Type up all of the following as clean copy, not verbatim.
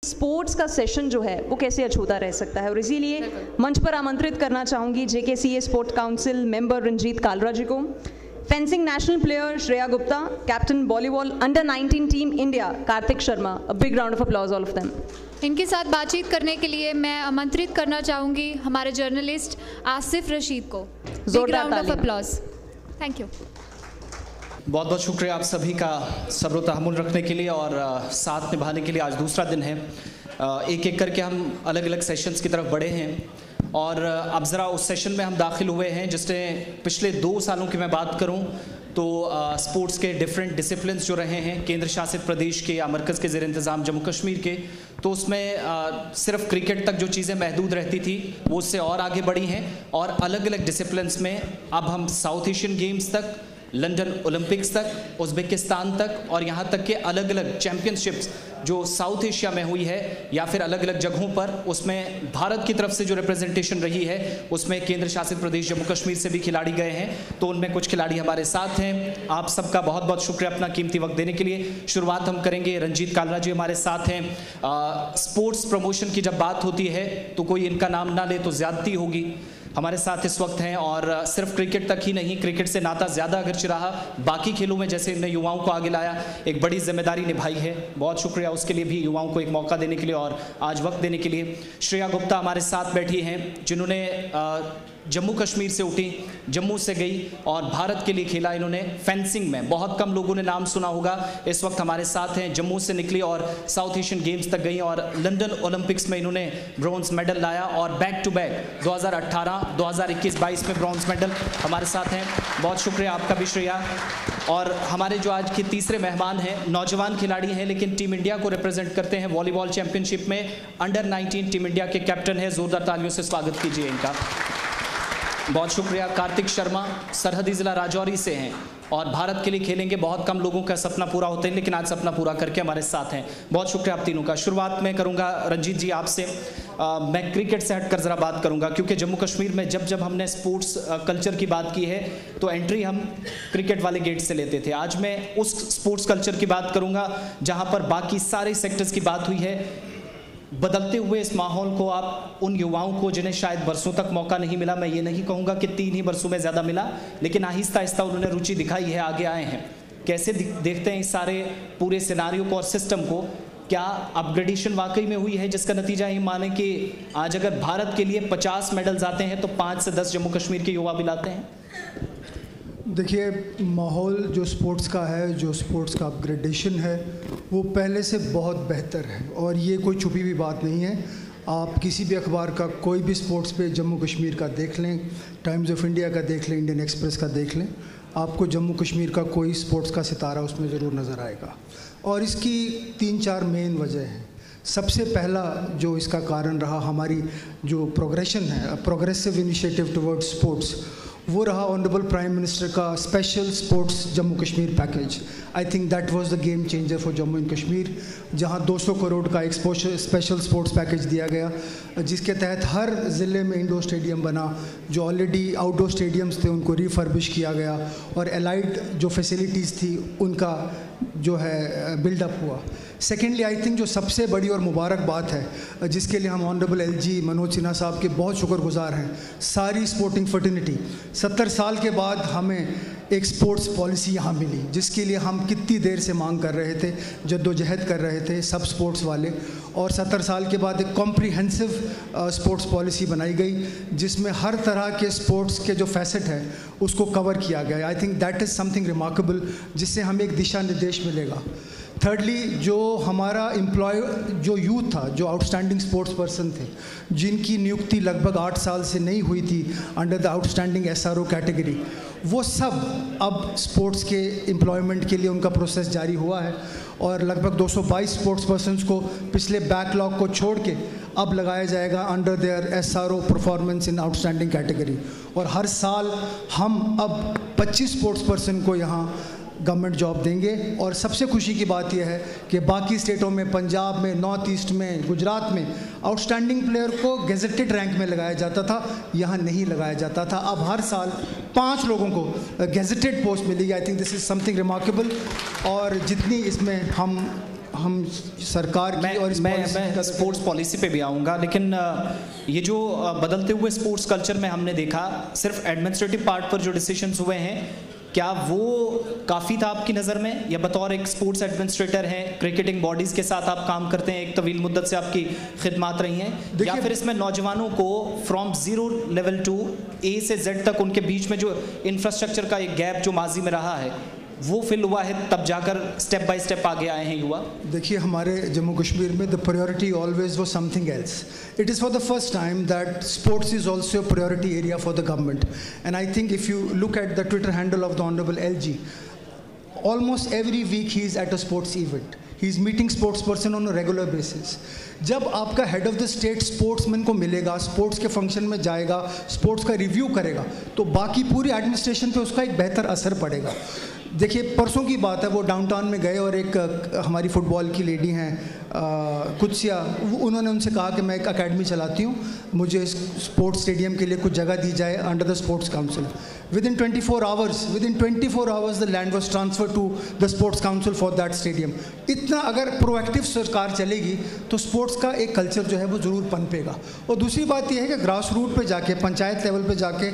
Sports का session जो है वो कैसे अछूता रह सकता है, और इसीलिए मंच पर आमंत्रित करना चाहूँगी JKCA sports council member Ranjit Kalra ji को, fencing national player Shreya Gupta, captain volleyball under nineteen team India Kartik Sharma. A big round of applause all of them. इनके साथ बातचीत करने के लिए मैं आमंत्रित करना चाहूँगी हमारे जर्नलिस्ट आसिफ रशीद को। Big round of applause. Thank you. बहुत बहुत शुक्रिया आप सभी का सब्र तहम्मुल रखने के लिए और साथ निभाने के लिए। आज दूसरा दिन है, एक एक करके हम अलग अलग सेशंस की तरफ बढ़े हैं और अब ज़रा उस सेशन में हम दाखिल हुए हैं जिसने पिछले 2 सालों की मैं बात करूं तो स्पोर्ट्स के डिफरेंट डिसिप्लिन्स जो रहे हैं केंद्र शासित प्रदेश के या मरकज़ के ज़ेर इंतज़ाम जम्मू कश्मीर के, तो उसमें सिर्फ क्रिकेट तक जो चीज़ें महदूद रहती थी वो उससे और आगे बढ़ी हैं और अलग अलग डिसिप्लिन्स में अब हम साउथ एशियन गेम्स तक, लंदन ओलंपिक्स तक, उज़्बेकिस्तान तक और यहाँ तक के अलग अलग चैम्पियनशिप्स जो साउथ एशिया में हुई है या फिर अलग अलग जगहों पर, उसमें भारत की तरफ से जो रिप्रेजेंटेशन रही है उसमें केंद्र शासित प्रदेश जम्मू कश्मीर से भी खिलाड़ी गए हैं। तो उनमें कुछ खिलाड़ी हमारे साथ हैं। आप सबका बहुत बहुत शुक्रिया अपना कीमती वक्त देने के लिए। शुरुआत हम करेंगे, रंजीत कालरा जी हमारे साथ हैं। स्पोर्ट्स प्रमोशन की जब बात होती है तो कोई इनका नाम ना ले तो ज़्यादती होगी। हमारे साथ इस वक्त हैं और सिर्फ क्रिकेट तक ही नहीं, क्रिकेट से नाता ज़्यादा अगरचे रहा, बाकी खेलों में जैसे इन्हें युवाओं को आगे लाया, एक बड़ी जिम्मेदारी निभाई है। बहुत शुक्रिया उसके लिए भी, युवाओं को एक मौका देने के लिए और आज वक्त देने के लिए। श्रेया गुप्ता हमारे साथ बैठी हैं जिन्होंने जम्मू कश्मीर से उठी, जम्मू से गई और भारत के लिए खेला इन्होंने फेंसिंग में। बहुत कम लोगों ने नाम सुना होगा, इस वक्त हमारे साथ हैं। जम्मू से निकली और साउथ एशियन गेम्स तक गई और लंदन ओलंपिक्स में इन्होंने ब्रॉन्ज मेडल लाया और बैक टू बैक 2018, 2021, 22 में ब्रॉन्ज मेडल हमारे साथ हैं। बहुत शुक्रिया आपका भी श्रेया। और हमारे जो आज के तीसरे मेहमान हैं, नौजवान खिलाड़ी हैं लेकिन टीम इंडिया को रिप्रेजेंट करते हैं वॉलीबॉल चैंपियनशिप में, अंडर-19 टीम इंडिया के कैप्टन है। जोरदार तालियों से स्वागत कीजिए इनका। बहुत शुक्रिया। कार्तिक शर्मा सरहदी ज़िला राजौरी से हैं और भारत के लिए खेलेंगे। बहुत कम लोगों का सपना पूरा होता है लेकिन आज सपना पूरा करके हमारे साथ हैं। बहुत शुक्रिया आप तीनों का। शुरुआत में करूंगा रंजीत जी आपसे। मैं क्रिकेट से हटकर ज़रा बात करूंगा क्योंकि जम्मू कश्मीर में जब हमने स्पोर्ट्स कल्चर की बात की है तो एंट्री हम क्रिकेट वाले गेट से लेते थे। आज मैं उस स्पोर्ट्स कल्चर की बात करूँगा जहाँ पर बाकी सारे सेक्टर्स की बात हुई है। बदलते हुए इस माहौल को आप उन युवाओं को जिन्हें शायद बरसों तक मौका नहीं मिला, मैं ये नहीं कहूँगा कि 3 ही बरसों में ज़्यादा मिला, लेकिन आहिस्ता आहिस्ता उन्होंने रुचि दिखाई है, आगे आए हैं। कैसे देखते हैं इस सारे पूरे सिनारियो को और सिस्टम को? क्या अपग्रेडेशन वाकई में हुई है जिसका नतीजा ही माने कि आज अगर भारत के लिए 50 मेडल्स आते हैं तो 5 से 10 जम्मू कश्मीर के युवा भी लाते हैं? देखिए, माहौल जो स्पोर्ट्स का है, जो स्पोर्ट्स का अपग्रेडेशन है वो पहले से बहुत बेहतर है और ये कोई छुपी हुई बात नहीं है। आप किसी भी अखबार का कोई भी स्पोर्ट्स पे जम्मू कश्मीर का देख लें, टाइम्स ऑफ इंडिया का देख लें, इंडियन एक्सप्रेस का देख लें, आपको जम्मू कश्मीर का कोई स्पोर्ट्स का सितारा उसमें ज़रूर नज़र आएगा। और इसकी 3-4 मेन वजह हैं। सबसे पहला जो इसका कारण रहा, हमारी जो प्रोग्रेशन है, प्रोग्रेसिव इनिशिएटिव टुवर्ड्स स्पोर्ट्स, वो रहा ऑनरेबल प्राइम मिनिस्टर का special sports Jammu Kashmir package. I think that was the game changer for Jammu and Kashmir, जहां 200 करोड़ का एक स्पेशल स्पोर्ट्स पैकेज दिया गया जिसके तहत हर ज़िले में इंडोर स्टेडियम बना। जो ऑलरेडी आउटडोर स्टेडियम्स थे उनको रिफर्बिश किया गया और एलाइड जो फैसिलिटीज़ थी उनका जो है बिल्डअप हुआ। सेकेंडली, आई थिंक जो सबसे बड़ी और मुबारक बात है जिसके लिए हम ऑनरेबल LG मनोज सिन्हा साहब के बहुत शुक्रगुजार हैं, सारी स्पोर्टिंग फर्टिनिटी 70 साल के बाद हमें एक स्पोर्ट्स पॉलिसी यहाँ मिली जिसके लिए हम कितनी देर से मांग कर रहे थे, जद्दोजहद कर रहे थे सब स्पोर्ट्स वाले, और 70 साल के बाद एक कॉम्प्रिहेंसिव स्पोर्ट्स पॉलिसी बनाई गई जिसमें हर तरह के स्पोर्ट्स के जो फैसेट है उसको कवर किया गया। I think that is something remarkable जिससे हमें एक दिशा निर्देश मिलेगा। थर्डली, जो हमारा जो यूथ था, जो आउटस्टैंडिंग स्पोर्ट्स पर्सन थे जिनकी नियुक्ति लगभग 8 साल से नहीं हुई थी under the outstanding SRO category, वो सब अब स्पोर्ट्स के एम्प्लॉयमेंट के लिए उनका प्रोसेस जारी हुआ है और लगभग 222 स्पोर्ट्स पर्सनस को पिछले बैकलॉग को छोड़ के अब लगाया जाएगा under their SRO performance in outstanding category. और हर साल हम अब 25 स्पोर्ट्स पर्सन को यहाँ गवर्नमेंट जॉब देंगे। और सबसे खुशी की बात यह है कि बाकी स्टेटों में, पंजाब में, नॉर्थ ईस्ट में, गुजरात में आउटस्टैंडिंग प्लेयर को गेजेटेड रैंक में लगाया जाता था, यहाँ नहीं लगाया जाता था। अब हर साल 5 लोगों को गेजेटेड पोस्ट मिलेगी। I think this is something remarkable. और जितनी इसमें हम सरकार की और मैं स्पोर्ट्स पॉलिसी पे भी आऊँगा, लेकिन ये जो बदलते हुए स्पोर्ट्स कल्चर में हमने देखा सिर्फ एडमिनिस्ट्रेटिव पार्ट पर जो डिसीजंस हुए हैं, क्या वो काफ़ी था आपकी नज़र में? या बतौर एक स्पोर्ट्स एडमिनिस्ट्रेटर हैं, क्रिकेटिंग बॉडीज़ के साथ आप काम करते हैं, एक तवील मुद्दत से आपकी खिदमात रही हैं, या फिर इसमें नौजवानों को फ्रॉम ज़ीरो लेवल टू ए से जेड तक उनके बीच में जो इंफ्रास्ट्रक्चर का एक गैप जो माजी में रहा है वो फिल हुआ है, तब जाकर स्टेप बाय स्टेप आगे आए हैं युवा? देखिए, हमारे जम्मू कश्मीर में the priority always was something else. It is for the first time that sports is also a priority area for the government. And I think if you look at the Twitter handle of the Honorable LG, almost every week he is at a sports event. He is meeting sports person on a regular basis. जब आपका head of the state sportsman को मिलेगा, sports के function में जाएगा, sports का review करेगा, तो बाकी पूरी एडमिनिस्ट्रेशन पे उसका एक बेहतर असर पड़ेगा. देखिए, परसों की बात है, वो डाउनटाउन में गए और एक हमारी फुटबॉल की लेडी हैं कुत्सिया, उन्होंने उनसे कहा कि मैं एक अकेडमी चलाती हूँ, मुझे स्पोर्ट्स स्टेडियम के लिए कुछ जगह दी जाए under the sports council. Within 24 hours the land was transferred to the sports council for that stadium. इतना अगर प्रोएक्टिव सरकार चलेगी तो स्पोर्ट्स का एक कल्चर जो है वो ज़रूर पनपेगा. और दूसरी बात यह है कि ग्रास रूट पे जाके, पंचायत लेवल पे जाके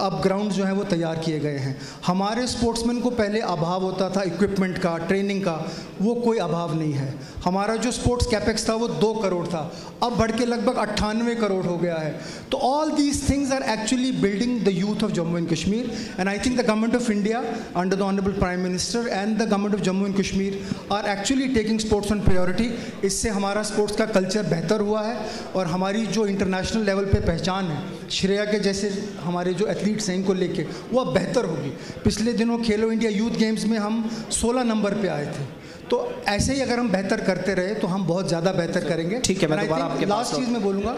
अब ग्राउंड जो है वो तैयार किए गए हैं. हमारे स्पोर्ट्समैन को पहले अभाव होता था इक्विपमेंट का, ट्रेनिंग का, वो कोई अभाव नहीं है. हमारा जो स्पोर्ट्स कैपेक्स था वो 2 करोड़ था, अब बढ़ के लगभग 98 करोड़ हो गया है. तो all these things are actually building the youth of Jammu and Kashmir. And I think the government of India under the Honorable Prime Minister and the government of Jammu and Kashmir are actually taking sports on priority. इससे हमारा sports का culture बेहतर हुआ है और हमारी जो international level पे पहचान है, श्रेया के जैसे हमारे जो एथलीट्स हैं इनको लेके, वो अब बेहतर होगी. पिछले दिनों खेलो इंडिया यूथ गेम्स में हम 16 नंबर पे आए थे. तो ऐसे ही अगर हम बेहतर करते रहे तो हम बहुत ज़्यादा बेहतर करेंगे. ठीक है, मैं दोबारा आपके पास लास्ट चीज़ मैं बोलूँगा,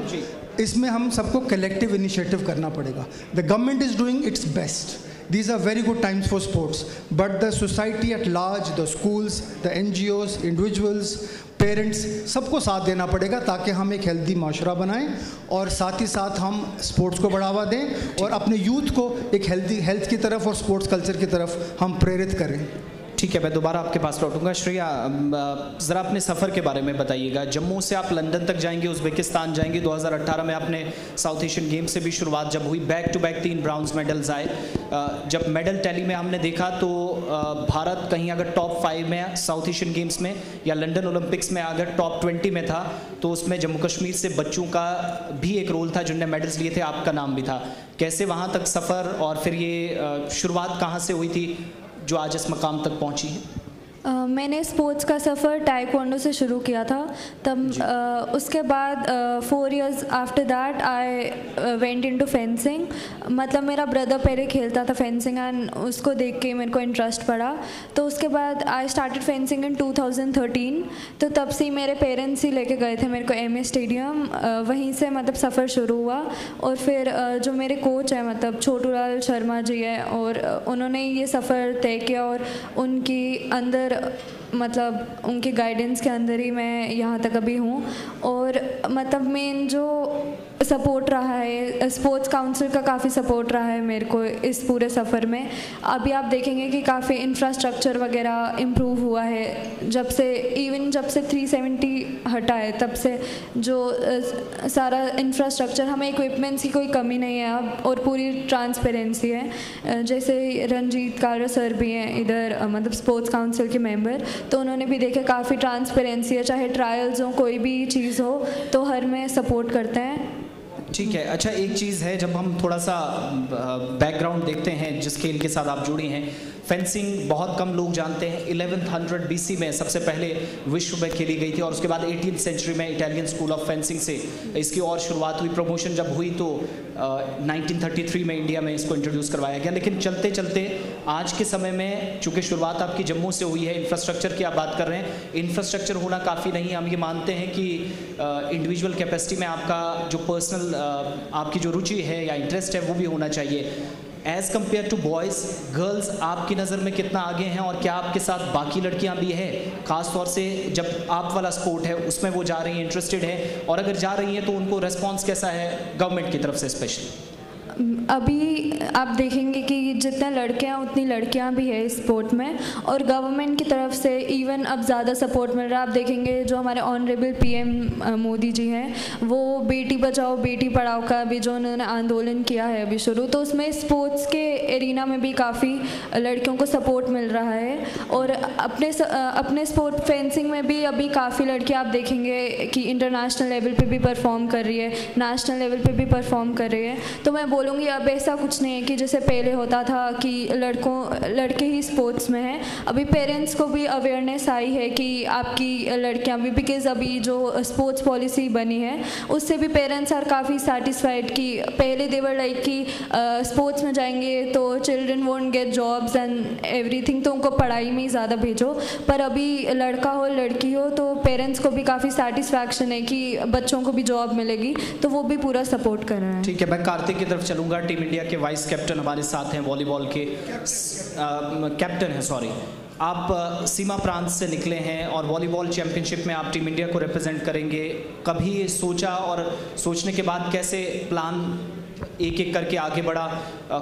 इसमें हम सबको कलेक्टिव इनिशिएटिव करना पड़ेगा. The government is doing it's best. These are very good times for sports, but the society at large, the schools, the NGOs, individuals, parents, सबको साथ देना पड़ेगा ताकि हम एक हेल्दी माशरा बनाएं और साथ ही साथ हम स्पोर्ट्स को बढ़ावा दें और अपने यूथ को एक हेल्दी हेल्थ की तरफ और स्पोर्ट्स कल्चर की तरफ हम प्रेरित करें. ठीक है, मैं दोबारा आपके पास लौटूंगा. श्रेया, ज़रा अपने सफ़र के बारे में बताइएगा. जम्मू से आप लंदन तक जाएंगे, उज़्बेकिस्तान जाएंगे. 2018 में आपने साउथ एशियन गेम्स से भी शुरुआत जब हुई, back to back 3 bronze medals आए. जब मेडल टैली में हमने देखा तो भारत कहीं अगर टॉप 5 में साउथ एशियन गेम्स में या लंदन ओलंपिक्स में अगर टॉप 20 में था, तो उसमें जम्मू कश्मीर से बच्चों का भी एक रोल था जिनने मेडल्स लिए थे, आपका नाम भी था. कैसे वहाँ तक सफ़र और फिर ये शुरुआत कहाँ से हुई थी जो आज इस मकाम तक पहुंची है? मैंने स्पोर्ट्स का सफ़र टाइक्वांडो से शुरू किया था. तब उसके बाद 4 years after that I went into fencing. मतलब मेरा ब्रदर पहले खेलता था फेंसिंग एंड उसको देख के मेरे को इंटरेस्ट पड़ा. तो उसके बाद आई स्टार्टेड फेंसिंग इन 2013. तो तब से मेरे पेरेंट्स ही लेके गए थे मेरे को एमए स्टेडियम. वहीं से मतलब सफ़र शुरू हुआ. और फिर जो मेरे कोच हैं मतलब छोटूलाल शर्मा जी है, और उन्होंने ये सफ़र तय किया और उनकी अंदर मतलब उनके गाइडेंस के अंदर ही मैं यहाँ तक अभी हूँ. और मतलब मेन जो सपोर्ट रहा है स्पोर्ट्स काउंसिल का, काफ़ी सपोर्ट रहा है मेरे को इस पूरे सफ़र में. अभी आप देखेंगे कि काफ़ी इंफ्रास्ट्रक्चर वगैरह इम्प्रूव हुआ है जब से 370 हटा है, तब से जो सारा इंफ्रास्ट्रक्चर, हमें इक्विपमेंट्स की कोई कमी नहीं है अब, और पूरी ट्रांसपेरेंसी है. जैसे रंजीत कालरा सर भी हैं इधर मतलब स्पोर्ट्स काउंसिल के मेंबर, तो उन्होंने भी देखा काफ़ी ट्रांसपेरेंसी है, चाहे ट्रायल्स हो कोई भी चीज़ हो तो हर में सपोर्ट करते हैं. ठीक है. अच्छा, एक चीज़ है, जब हम थोड़ा सा बैकग्राउंड देखते हैं जिस खेल के साथ आप जुड़ी हैं, फेंसिंग बहुत कम लोग जानते हैं. 1100 BC में सबसे पहले विश्व में खेली गई थी और उसके बाद 18th सेंचुरी में इटालियन स्कूल ऑफ फेंसिंग से इसकी और शुरुआत हुई. प्रमोशन जब हुई तो 1933 में इंडिया में इसको इंट्रोड्यूस करवाया गया. लेकिन चलते चलते आज के समय में, चूँकि शुरुआत आपकी जम्मू से हुई है, इंफ्रास्ट्रक्चर की आप बात कर रहे हैं, इंफ्रास्ट्रक्चर होना काफ़ी नहीं है. हम ये मानते हैं कि इंडिविजुअल कैपेसिटी में आपका जो पर्सनल आपकी जो रुचि है या इंटरेस्ट है वो भी होना चाहिए. As compared to boys, girls आपकी नज़र में कितना आगे हैं और क्या आपके साथ बाकी लड़कियां भी हैं, ख़ास तौर से जब आप वाला स्पोर्ट है उसमें वो जा रही हैं, इंटरेस्टेड है, और अगर जा रही हैं तो उनको रेस्पॉन्स कैसा है गवर्नमेंट की तरफ से स्पेशली? अभी आप देखेंगे कि जितने लड़के हैं उतनी लड़कियां भी है इस स्पोर्ट में, और गवर्नमेंट की तरफ से इवन अब ज़्यादा सपोर्ट मिल रहा है। आप देखेंगे जो हमारे ऑनरेबल पीएम मोदी जी हैं, वो बेटी बचाओ बेटी पढ़ाओ का भी जो उन्होंने आंदोलन किया है अभी शुरू, तो उसमें स्पोर्ट्स के एरिना में भी काफ़ी लड़कियों को सपोर्ट मिल रहा है। और अपने स्पोर्ट फेंसिंग में भी अभी काफ़ी लड़कियाँ आप देखेंगे कि इंटरनेशनल लेवल पे भी परफॉर्म कर रही है, नेशनल लेवल पे भी परफॉर्म कर रही है। तो मैं बोलूँगी अब ऐसा कुछ नहीं है कि जैसे पहले होता था कि लड़के ही स्पोर्ट्स में हैं। अभी पेरेंट्स को भी अवेयरनेस आई है कि आपकी लड़कियाँ भी, बिकॉज अभी जो स्पोर्ट्स पॉलिसी बनी है उससे भी पेरेंट्स आर काफ़ी सेटिस्फाइड कि पहले दे वर लाइक कि स्पोर्ट्स में जाएंगे तो children won't get jobs and everything, तो उनको पढ़ाई में ही ज़्यादा भेजो। पर अभी लड़का हो लड़की हो तो पेरेंट्स को भी काफ़ी सेटिस्फैक्शन है कि बच्चों को भी जॉब मिलेगी, तो वो भी पूरा सपोर्ट कर रहे हैं। ठीक है, मैं कार्तिक की तरफ चलूंगा। टीम इंडिया के वाइस कैप्टन हमारे साथ हैं, वॉलीबॉल के कैप्टन हैं, सॉरी। आप सीमा प्रांत से निकले हैं और वॉलीबॉल चैंपियनशिप में आप टीम इंडिया को रिप्रेजेंट करेंगे। कभी ये सोचा और सोचने के बाद कैसे प्लान एक एक करके आगे बढ़ा?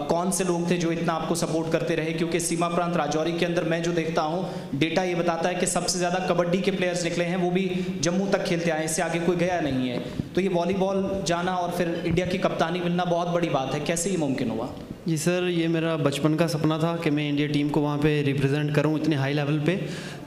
कौन से लोग थे जो इतना आपको सपोर्ट करते रहे? क्योंकि सीमा प्रांत राजौरी के अंदर मैं जो देखता हूँ डेटा ये बताता है कि सबसे ज़्यादा कबड्डी के प्लेयर्स निकले हैं, वो भी जम्मू तक खेलते आए, इससे आगे कोई गया नहीं है। तो ये वॉलीबॉल जाना और फिर इंडिया की कप्तानी मिलना बहुत बड़ी बात है, कैसे ये मुमकिन हुआ? जी सर, ये मेरा बचपन का सपना था कि मैं इंडिया टीम को वहाँ पे रिप्रेजेंट करूँ इतने हाई लेवल पे।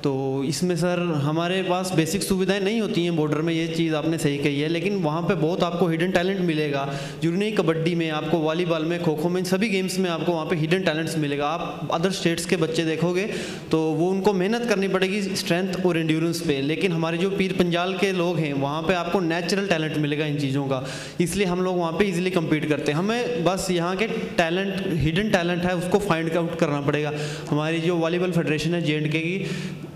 तो इसमें सर हमारे पास बेसिक सुविधाएं नहीं होती हैं बॉर्डर में, ये चीज़ आपने सही कही है, लेकिन वहाँ पे बहुत आपको हिडन टैलेंट मिलेगा। जरूरी नहीं कबड्डी में, आपको वॉलीबॉल में, खो खो में, सभी गेम्स में आपको वहाँ पे हिडन टैलेंट्स मिलेगा। आप अदर स्टेट्स के बच्चे देखोगे तो वो उनको मेहनत करनी पड़ेगी स्ट्रेंथ और एंड्योरेंस पे, लेकिन हमारे जो पीर पंजाल के लोग हैं वहाँ पर आपको नेचुरल टैलेंट मिलेगा इन चीज़ों का, इसलिए हम लोग वहाँ पर ईजिली कम्पीट करते हैं। हमें बस यहाँ के टैलेंट, हिडन टैलेंट है उसको फाइंड आउट करना पड़ेगा। हमारी जो वॉलीबॉल फेडरेशन है J&K की,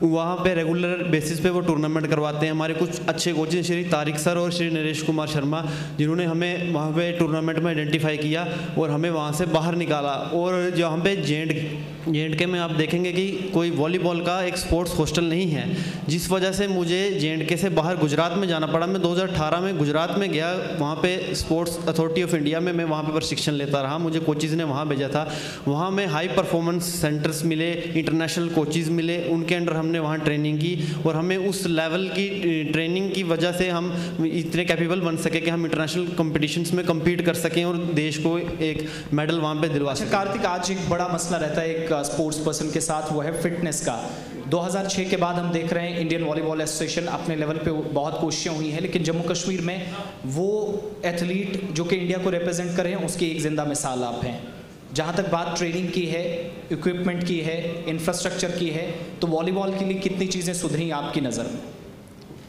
वहाँ पे रेगुलर बेसिस पे वो टूर्नामेंट करवाते हैं। हमारे कुछ अच्छे कोचेज श्री तारिक सर और श्री नरेश कुमार शर्मा, जिन्होंने हमें वहाँ पे टूर्नामेंट में आइडेंटिफाई किया और हमें वहाँ से बाहर निकाला। और जहाँ पे J&K में आप देखेंगे कि कोई वॉलीबॉल का एक स्पोर्ट्स हॉस्टल नहीं है, जिस वजह से मुझे J&K से बाहर गुजरात में जाना पड़ा। मैं 2018 में गुजरात में गया, वहाँ पे स्पोर्ट्स अथॉरिटी ऑफ इंडिया में मैं वहाँ पे प्रशिक्षण लेता रहा, मुझे कोचेज़ ने वहाँ भेजा था। वहाँ में हाई परफॉर्मेंस सेंटर्स मिले, इंटरनेशनल कोचेज़ मिले, उनके अंडर हमने वहाँ ट्रेनिंग की और हमें उस लेवल की ट्रेनिंग की वजह से हम इतने कैपेबल बन सके कि हम इंटरनेशनल कॉम्पिटिशन्स में कम्पीट कर सकें और देश को एक मेडल वहाँ पे दिलवा सकें। कार्तिक, आज एक बड़ा मसला रहता है एक स्पोर्ट्स पर्सन के साथ, वो है फिटनेस का। 2006 के बाद हम देख रहे हैं इंडियन वॉलीबॉल एसोसिएशन अपने लेवल पे बहुत कोशिशें हुई हैं, लेकिन जम्मू कश्मीर में वो एथलीट जो कि इंडिया को रिप्रेजेंट कर रहे हैं उसकी एक जिंदा मिसाल आप हैं। जहाँ तक बात ट्रेनिंग की है, इक्विपमेंट की है, इंफ्रास्ट्रक्चर की है, तो वॉलीबॉल के लिए कितनी चीज़ें सुधरी आपकी नज़र में?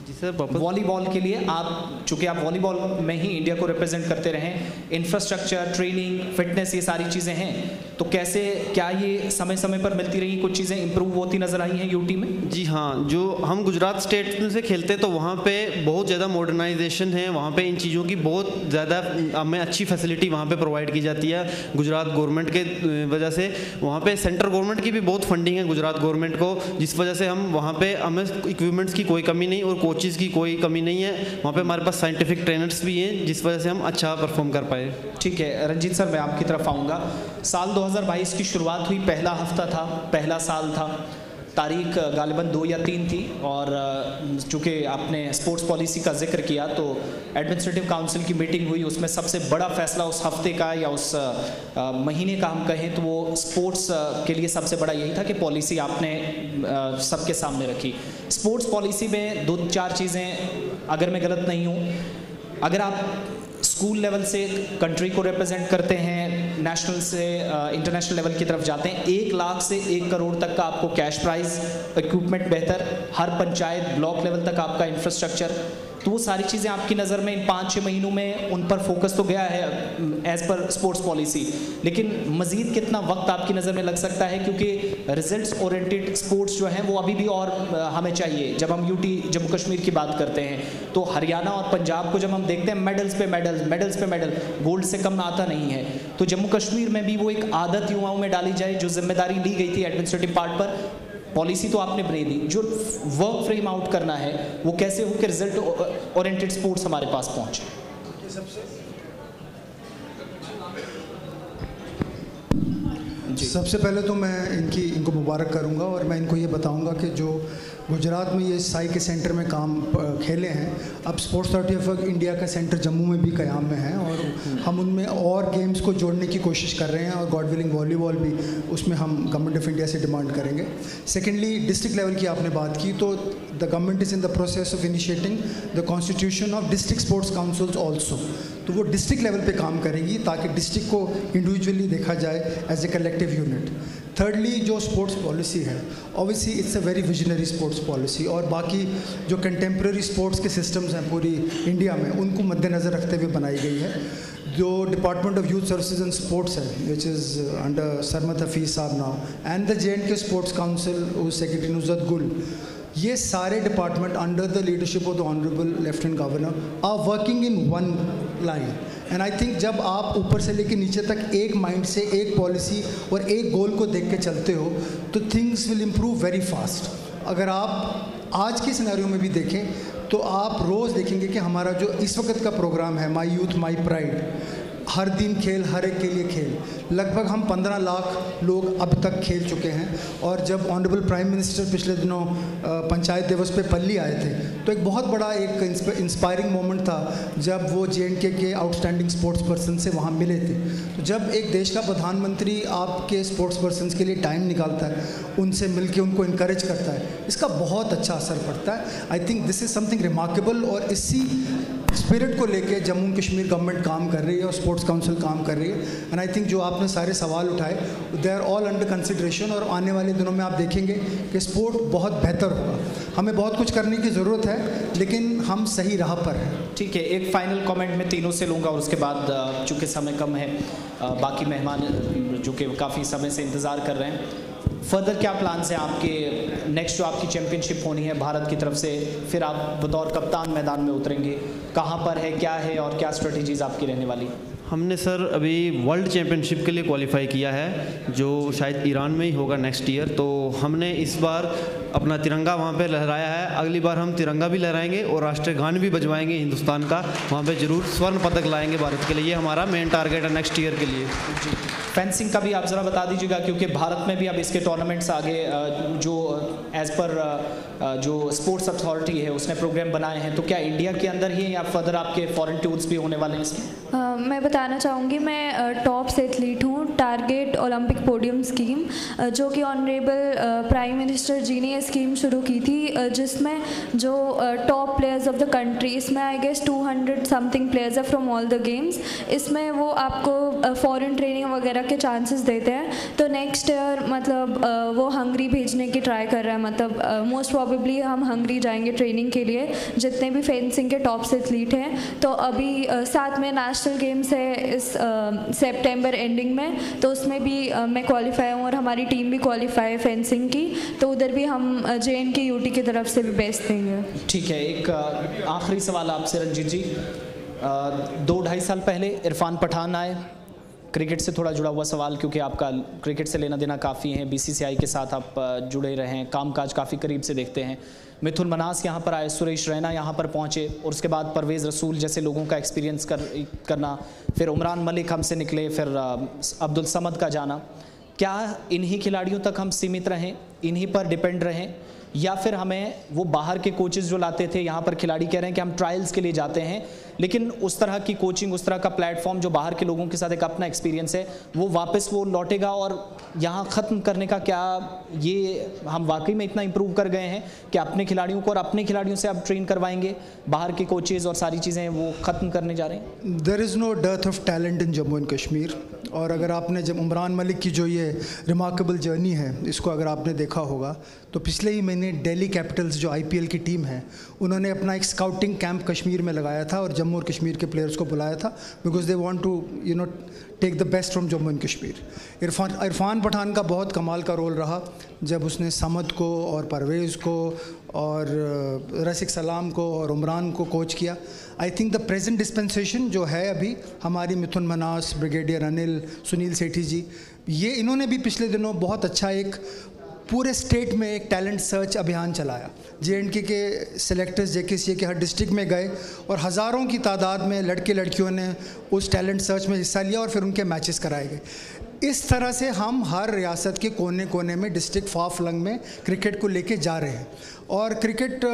जी सर, वॉलीबॉल के लिए आप, चूंकि आप वॉलीबॉल में ही इंडिया को रिप्रेजेंट करते रहे, इंफ्रास्ट्रक्चर, ट्रेनिंग, फिटनेस, ये सारी चीज़ें हैं, तो कैसे, क्या ये समय समय पर मिलती रही, कुछ चीज़ें इंप्रूव होती नजर आई हैं यूटी में? जी हाँ, जो हम गुजरात स्टेट से खेलते तो वहाँ पे बहुत ज़्यादा मॉडर्नाइजेशन है, वहाँ पे इन चीज़ों की बहुत ज़्यादा हमें अच्छी फैसिलिटी वहाँ पे प्रोवाइड की जाती है गुजरात गवर्नमेंट के वजह से। वहाँ पे सेंट्रल गवर्नमेंट की भी बहुत फंडिंग है गुजरात गवर्नमेंट को, जिस वजह से हम वहाँ पे हमें इक्विपमेंट्स की कोई कमी नहीं और कोचेज़ की कोई कमी नहीं है। वहाँ पे हमारे पास साइंटिफिक ट्रेनर्स भी हैं, जिस वजह से हम अच्छा परफॉर्म कर पाए। ठीक है रंजीत सर, मैं आपकी तरफ आऊँगा। साल 2022 की शुरुआत हुई, पहला हफ्ता था, पहला साल था, तारीख गालिबन 2 या 3 थी, और चूँकि आपने स्पोर्ट्स पॉलिसी का जिक्र किया तो एडमिनिस्ट्रेटिव काउंसिल की मीटिंग हुई। उसमें सबसे बड़ा फैसला उस हफ्ते का या उस महीने का हम कहें तो वो स्पोर्ट्स के लिए सबसे बड़ा यही था कि पॉलिसी आपने सबके सामने रखी। स्पोर्ट्स पॉलिसी में 2-4 चीज़ें, अगर मैं गलत नहीं हूँ, अगर आप स्कूल लेवल से कंट्री को रिप्रेजेंट करते हैं, नेशनल से इंटरनेशनल लेवल की तरफ जाते हैं, 1 लाख से 1 करोड़ तक का आपको कैश प्राइज, इक्विपमेंट बेहतर, हर पंचायत ब्लॉक लेवल तक आपका इंफ्रास्ट्रक्चर, तो वो सारी चीज़ें आपकी नज़र में इन 5-6 महीनों में उन पर फोकस तो गया है एज पर स्पोर्ट्स पॉलिसी, लेकिन मज़ीद कितना वक्त आपकी नज़र में लग सकता है? क्योंकि रिजल्ट्स ओरिएंटेड स्पोर्ट्स जो हैं वो अभी भी और हमें चाहिए। जब हम यूटी जम्मू कश्मीर की बात करते हैं तो हरियाणा और पंजाब को जब हम देखते हैं मेडल्स पे मेडल्स, मेडल्स पे मेडल, गोल्ड से कम आता नहीं है। तो जम्मू कश्मीर में भी वो एक आदत युवाओं में डाली जाए जो जिम्मेदारी ली गई थी एडमिनिस्ट्रेटिव पार्ट पर, पॉलिसी तो आपने बना दी, जो वर्क फ्रेम आउट करना है वो कैसे हो कि रिजल्ट ओरिएंटेड स्पोर्ट्स हमारे पास पहुंचे? सबसे पहले तो मैं इनको मुबारक करूंगा और मैं इनको ये बताऊंगा कि जो गुजरात में ये साई के सेंटर में काम खेले हैं, अब स्पोर्ट्स अथॉरिटी ऑफ इंडिया का सेंटर जम्मू में भी क़याम में है और हम उनमें और गेम्स को जोड़ने की कोशिश कर रहे हैं और गॉड विलिंग वॉलीबॉल भी उसमें हम गवर्नमेंट ऑफ इंडिया से डिमांड करेंगे। सेकेंडली, डिस्ट्रिक्ट लेवल की आपने बात की, तो the government is in the process of initiating the constitution of district sports councils also. तो वो डिस्ट्रिक्ट लेवल पे काम करेगी ताकि डिस्ट्रिक्ट को इंडिविजुअली देखा जाए as a collective unit. Thirdly, जो स्पोर्ट्स पॉलिसी है, obviously it's a very visionary sports policy और बाकी जो कंटेम्प्रेरी स्पोर्ट्स के सिस्टम्स हैं पूरी इंडिया में, उनको मद्देनज़र रखते हुए बनाई गई है। जो department of youth services and sports है, which is under Sarmat Hafeez sahab now, and the J&K sports council secretary Nusrat Gul, ये सारे department under the leadership of the honourable lieutenant governor are working in one line. And I think जब आप ऊपर से लेकर नीचे तक एक माइंड से एक पॉलिसी और एक गोल को देख के चलते हो तो things will improve very fast. अगर आप आज के सिनेरियो में भी देखें तो आप रोज़ देखेंगे कि हमारा जो इस वक्त का प्रोग्राम है, माई यूथ माई प्राइड, हर दिन खेल, हर एक के लिए खेल, लगभग हम 15 लाख लोग अब तक खेल चुके हैं। और जब ऑनरेबल प्राइम मिनिस्टर पिछले दिनों पंचायत दिवस पे पल्ली आए थे तो एक बहुत बड़ा एक इंस्पायरिंग मोमेंट था जब वो J&K के आउटस्टैंडिंग स्पोर्ट्स पर्सन से वहाँ मिले थे। तो जब एक देश का प्रधानमंत्री आपके स्पोर्ट्स पर्सन के लिए टाइम निकालता है, उनसे मिल के उनको इनकरेज करता है, इसका बहुत अच्छा असर पड़ता है। I think this is something remarkable और इसी स्पिरिट को लेके जम्मू कश्मीर गवर्नमेंट काम कर रही है और स्पोर्ट्स काउंसिल काम कर रही है। एंड आई थिंक जो आपने सारे सवाल उठाए, they are all under consideration और आने वाले दिनों में आप देखेंगे कि स्पोर्ट बहुत बेहतर होगा। हमें बहुत कुछ करने की ज़रूरत है लेकिन हम सही राह पर हैं। ठीक है, एक फाइनल कमेंट मैं तीनों से लूँगा और उसके बाद चूँकि समय कम है, बाकी मेहमान जो कि काफ़ी समय से इंतज़ार कर रहे हैं, फर्दर क्या प्लान्स हैं आपके? नेक्स्ट जो आपकी चैंपियनशिप होनी है भारत की तरफ से, फिर आप बतौर कप्तान मैदान में उतरेंगे, कहाँ पर है, क्या है और क्या स्ट्रेटजीज़ आपकी रहने वाली? हमने सर अभी वर्ल्ड चैंपियनशिप के लिए क्वालिफाई किया है जो शायद ईरान में ही होगा नेक्स्ट ईयर। तो हमने इस बार अपना तिरंगा वहाँ पे लहराया है, अगली बार हम तिरंगा भी लहराएंगे और राष्ट्रीय गान भी बजवाएंगे हिंदुस्तान का, वहाँ पे ज़रूर स्वर्ण पदक लाएंगे भारत के लिए। ये हमारा मेन टारगेट है नेक्स्ट ईयर के लिए। फेंसिंग का भी आप ज़रा बता दीजिएगा क्योंकि भारत में भी अब इसके टूर्नामेंट्स आगे जो एज़ पर जो स्पोर्ट्स अथॉरिटी है उसने प्रोग्राम बनाए हैं, तो क्या इंडिया के अंदर ही या फर्दर आपके फॉरेन टूर्स भी होने वाले हैं इसमें? मैं बताना चाहूँगी, मैं टॉप से एथलीट हूँ, टारगेट ओलंपिक पोडियम स्कीम, जो कि ऑनरेबल प्राइम मिनिस्टर जी ने ये स्कीम शुरू की थी, जिसमें जो top players of the country, इसमें आई गेस 200 समथिंग प्लेयर्स है फ्रॉम ऑल द गेम्स, इसमें वो आपको फॉरेन ट्रेनिंग वगैरह के चांसेस देते हैं। तो नेक्स्ट ईयर मतलब वो हंगरी भेजने की ट्राई कर रहा है, मतलब मोस्ट प्रॉबेबली हम हंगरी जाएंगे ट्रेनिंग के लिए, जितने भी फेंसिंग के टॉप से एथलीट हैं। तो अभी साथ में नेशनल गेम्स है इस सितंबर एंडिंग में, तो उसमें भी मैं क्वालिफाई हूँ और हमारी टीम भी क्वालिफाई है फेंसिंग की, तो उधर भी हम J&K UT की तरफ से भी बेस्ट देंगे। ठीक है, एक आखिरी सवाल आपसे रंजीत जी, 2-2.5 साल पहले इरफान पठान आए, क्रिकेट से थोड़ा जुड़ा हुआ सवाल क्योंकि आपका क्रिकेट से लेना देना काफ़ी है, BCCI के साथ आप जुड़े रहे हैं, कामकाज काफ़ी करीब से देखते हैं। मिथुन मनास यहाँ पर आए, सुरेश रैना यहाँ पर पहुँचे और उसके बाद परवेज़ रसूल जैसे लोगों का एक्सपीरियंस करना, फिर उमरान मलिक हमसे निकले, फिर अब्दुल समद का जाना। क्या इन्हीं खिलाड़ियों तक हम सीमित रहें, इन्हीं पर डिपेंड रहें, या फिर हमें वो बाहर के कोचेज़ जो लाते थे, यहाँ पर खिलाड़ी कह रहे हैं कि हम ट्रायल्स के लिए जाते हैं, लेकिन उस तरह की कोचिंग, उस तरह का प्लेटफॉर्म जो बाहर के लोगों के साथ एक अपना एक्सपीरियंस है वो वापस वो लौटेगा और यहाँ ख़त्म करने का क्या ये हम वाकई में इतना इम्प्रूव कर गए हैं कि अपने खिलाड़ियों को और अपने खिलाड़ियों से अब ट्रेन करवाएंगे, बाहर के कोचेज़ और सारी चीज़ें वो ख़त्म करने जा रहे हैं? देयर इज़ नो डेथ of talent in Jammu and Kashmir. और अगर आपने जब उमरान मलिक की जो ये रिमार्केबल जर्नी है, इसको अगर आपने देखा होगा तो पिछले ही महीने दिल्ली कैपिटल्स जो IPL की टीम है, उन्होंने अपना एक स्काउटिंग कैंप कश्मीर में लगाया था और जम्मू और कश्मीर के प्लेयर्स को बुलाया था, because they want to take the best from Jammu and Kashmir. Irfan Pathan का बहुत कमाल का रोल रहा जब उसने समद को और परवेज़ को और रसिक सलाम को और उमरान को कोच किया। I think the present dispensation जो है अभी हमारी मिथुन मनास, ब्रिगेडियर अनिल, सुनील सेठी जी, ये इन्होंने भी पिछले दिनों बहुत अच्छा एक पूरे स्टेट में एक टैलेंट सर्च अभियान चलाया। J&K के सेलेक्टर्स JKCA के हर डिस्ट्रिक्ट में गए और हज़ारों की तादाद में लड़के लड़कियों ने उस टैलेंट सर्च में हिस्सा लिया और फिर उनके मैचेस कराए गए। इस तरह से हम हर रियासत के कोने कोने में डिस्ट्रिक्ट फाफलंग में क्रिकेट को लेके जा रहे हैं और क्रिकेट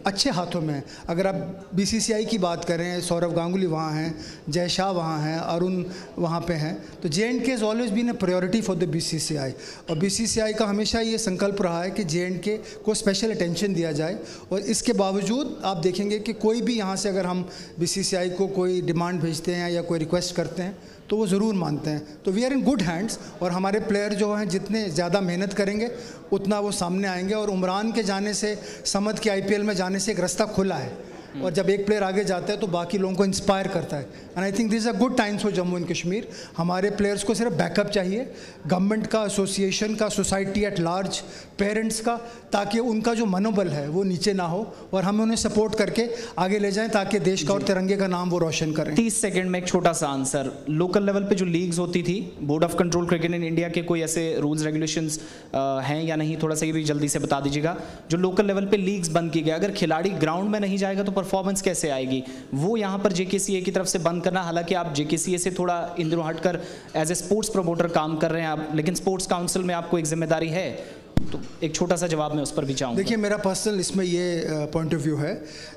अच्छे हाथों में है। अगर आप बीसीसीआई की बात करें, सौरव गांगुली वहाँ हैं, जय शाह वहाँ हैं, अरुण वहाँ पे हैं, तो J&K is always been a priority for the BCCI. और बीसीसीआई का हमेशा ये संकल्प रहा है कि J&K को स्पेशल अटेंशन दिया जाए। और इसके बावजूद आप देखेंगे कि कोई भी यहाँ से अगर हम बीसीसीआई को कोई डिमांड भेजते हैं या कोई रिक्वेस्ट करते हैं तो वो ज़रूर मानते हैं। तो we are in good hands और हमारे प्लेयर जो हैं जितने ज़्यादा मेहनत करेंगे उतना वो सामने आएंगे। और उमरान के जाने से, समद के IPL में जाने से एक रास्ता खुला है और जब एक प्लेयर आगे जाता है तो बाकी लोगों को इंस्पायर करता है। And I think this is a good times for Jammu and Kashmir. हमारे प्लेयर्स को सिर्फ बैकअप चाहिए, गवर्नमेंट का, एसोसिएशन का, सोसाइटी एट लार्ज, पेरेंट्स का, ताकि उनका जो मनोबल है वो नीचे ना हो और हम उन्हें सपोर्ट करके आगे ले जाएं ताकि देश का और तिरंगे का नाम वो रोशन करें। 30 सेकंड में एक छोटा सा आंसर। लोकल लेवल पे जो लीग्स होती थी, board of control cricket in India के कोई ऐसे रूल्स रेगुलेशंस हैं या नहीं, थोड़ा सा ये भी जल्दी से बता दीजिएगा। जो लोकल लेवल पे लीग्स बंद की गई, अगर खिलाड़ी ग्राउंड में नहीं जाएगा तो परफॉर्मेंस कैसे आएगी? वो यहाँ पर JKCA की तरफ से बंद करना, हालांकि आप JKCA से थोड़ा इन दिनों हटकर एज ए स्पोर्ट्स प्रमोटर काम कर रहे हैं आप, लेकिन स्पोर्ट्स काउंसिल में आपको एक जिम्मेदारी है, तो एक छोटा सा जवाब मैं उस पर भी चाहूँगा। देखिए, मेरा पर्सनल इसमें ये पॉइंट ऑफ व्यू है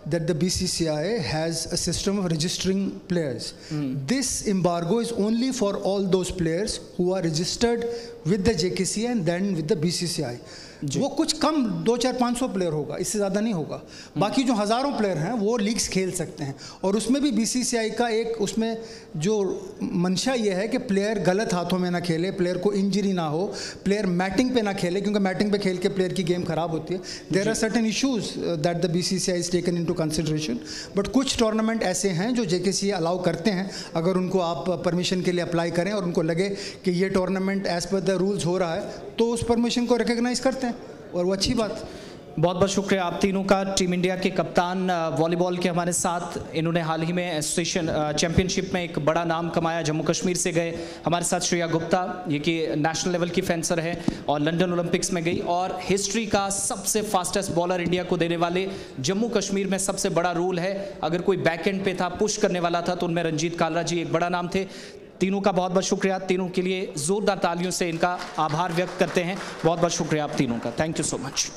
that the BCCI has a system of registering players. This embargo is only for all those players who are registered with the JKCA and then with the BCCI। वो कुछ कम 200-500 player होगा, इससे ज़्यादा नहीं होगा। बाकी जो हज़ारों प्लेयर हैं वो लीग्स खेल सकते हैं। और उसमें भी BCCI का एक उसमें जो मंशा ये है कि प्लेयर गलत हाथों में ना खेले, प्लेयर को इंजरी ना हो, प्लेयर मैटिंग पे ना खेले, क्योंकि मैटिंग पे खेल के प्लेयर की गेम ख़राब होती है। There are certain issues that the BCCI is taken into consideration. But कुछ टूर्नामेंट ऐसे हैं जो JKCA अलाउ करते हैं, अगर उनको आप परमिशन के लिए अप्लाई करें और उनको लगे कि ये tournament as per the rules हो रहा है तो उस परमिशन को रिकग्नाइज़ करते हैं और वो अच्छी बात। बहुत बहुत शुक्रिया आप तीनों का। टीम इंडिया के कप्तान वॉलीबॉल के हमारे साथ, इन्होंने हाल ही में एसोसिएशन चैंपियनशिप में एक बड़ा नाम कमाया, जम्मू कश्मीर से गए। हमारे साथ श्रेया गुप्ता, ये कि नेशनल लेवल की फेंसर है और लंदन ओलंपिक्स में गई, और हिस्ट्री का सबसे फास्टेस्ट बॉलर इंडिया को देने वाले, जम्मू कश्मीर में सबसे बड़ा रूल है, अगर कोई बैक एंड पे था, पुश करने वाला था, तो उनमें रंजीत कालरा जी एक बड़ा नाम थे। तीनों का बहुत बहुत शुक्रिया। तीनों के लिए जोरदार तालियों से इनका आभार व्यक्त करते हैं। बहुत बहुत शुक्रिया आप तीनों का। Thank you so much.